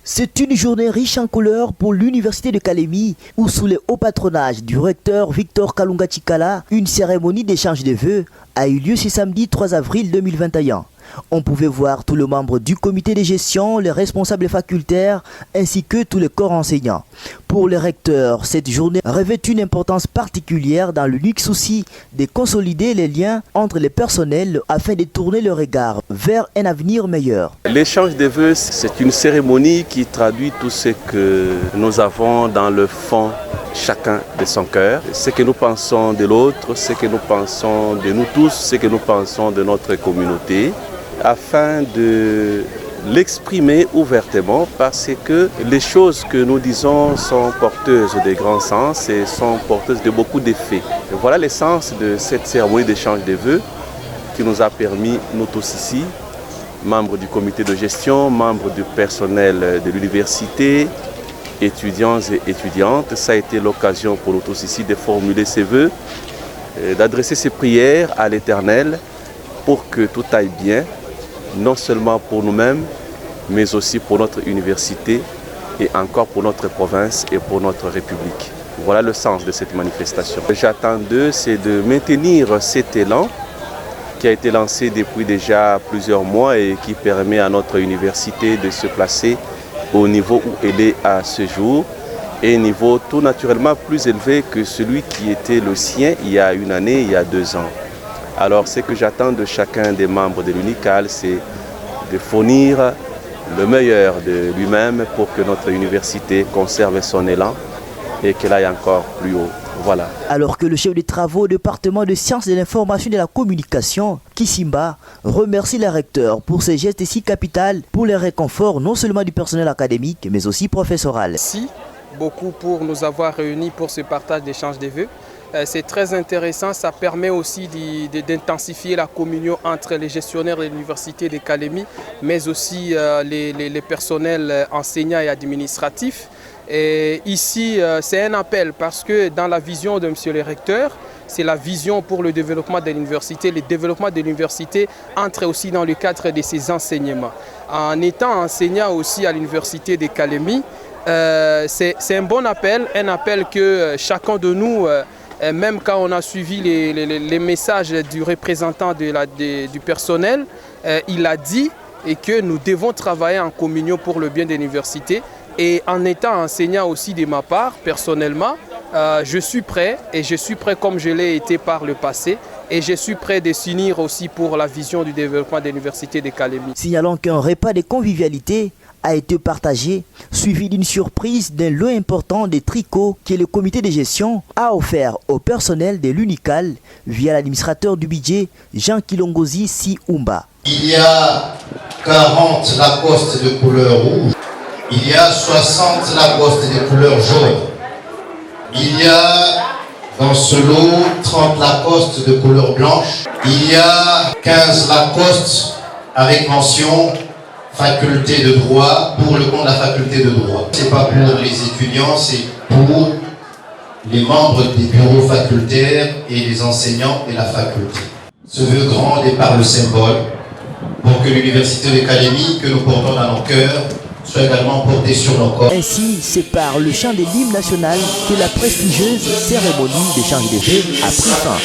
C'est une journée riche en couleurs pour l'université de Kalemi où sous le haut patronage du recteur Victor Kalunga Chikala, une cérémonie d'échange de vœux a eu lieu ce samedi 3 avril 2021. On pouvait voir tous les membres du comité de gestion, les responsables facultaires ainsi que tous les corps enseignants. Pour les recteurs, cette journée revêt une importance particulière dans l'unique souci de consolider les liens entre les personnels afin de tourner le regard vers un avenir meilleur. L'échange des vœux, c'est une cérémonie qui traduit tout ce que nous avons dans le fond chacun de son cœur, ce que nous pensons de l'autre, ce que nous pensons de nous tous, ce que nous pensons de notre communauté, afin de l'exprimer ouvertement parce que les choses que nous disons sont porteuses de grands sens et sont porteuses de beaucoup d'effets. Voilà l'essence de cette cérémonie d'échange des vœux qui nous a permis, nous tous ici, membres du comité de gestion, membres du personnel de l'université, étudiants et étudiantes, ça a été l'occasion pour nous tous ici de formuler ces vœux, d'adresser ces prières à l'Éternel pour que tout aille bien, non seulement pour nous-mêmes, mais aussi pour notre université et encore pour notre province et pour notre République. Voilà le sens de cette manifestation. J'attends d'eux, c'est de maintenir cet élan qui a été lancé depuis déjà plusieurs mois et qui permet à notre université de se placer au niveau où elle est à ce jour, et un niveau tout naturellement plus élevé que celui qui était le sien il y a une année, il y a 2 ans. Alors ce que j'attends de chacun des membres de l'UNICAL, c'est de fournir le meilleur de lui-même pour que notre université conserve son élan et qu'elle aille encore plus haut. Voilà. Alors que le chef de travaux au département de sciences de l'information et de la communication, Kisimba, remercie les recteurs pour ces gestes si capitaux pour le réconfort non seulement du personnel académique mais aussi professoral. Merci beaucoup pour nous avoir réunis pour ce partage d'échange des vœux. C'est très intéressant, ça permet aussi d'intensifier la communion entre les gestionnaires de l'université de Kalemi, mais aussi les personnels enseignants et administratifs. Et ici, c'est un appel parce que dans la vision de M. le recteur, c'est la vision pour le développement de l'université. Le développement de l'université entre aussi dans le cadre de ses enseignements. En étant enseignant aussi à l'université de Kalemi, c'est un bon appel, que chacun de nous, même quand on a suivi les messages du représentant du personnel, il a dit et que nous devons travailler en communion pour le bien de l'université. Et en étant enseignant aussi de ma part, personnellement, je suis prêt comme je l'ai été par le passé. Et je suis prêt de s'unir aussi pour la vision du développement de l'université de Kalemi. Signalons qu'un repas de convivialité a été partagé, suivi d'une surprise d'un lot important de tricots que le comité de gestion a offert au personnel de l'UNICAL via l'administrateur du budget Jean Kilongozi Siumba. Il y a 40 Lacoste de couleur rouge, il y a 60 Lacoste de couleur jaune, il y a dans ce lot 30 Lacoste de couleur blanche, il y a 15 Lacoste avec mention faculté de droit pour le compte de la faculté de droit. Ce n'est pas pour les étudiants, c'est pour les membres des bureaux facultaires et les enseignants de la faculté. Ce vœu grand est par le symbole pour que l'université de Kalemi que nous portons dans nos cœurs soit également portée sur nos corps. Ainsi, c'est par le chant de l'hymne national que la prestigieuse cérémonie d'échange des vœux a pris fin.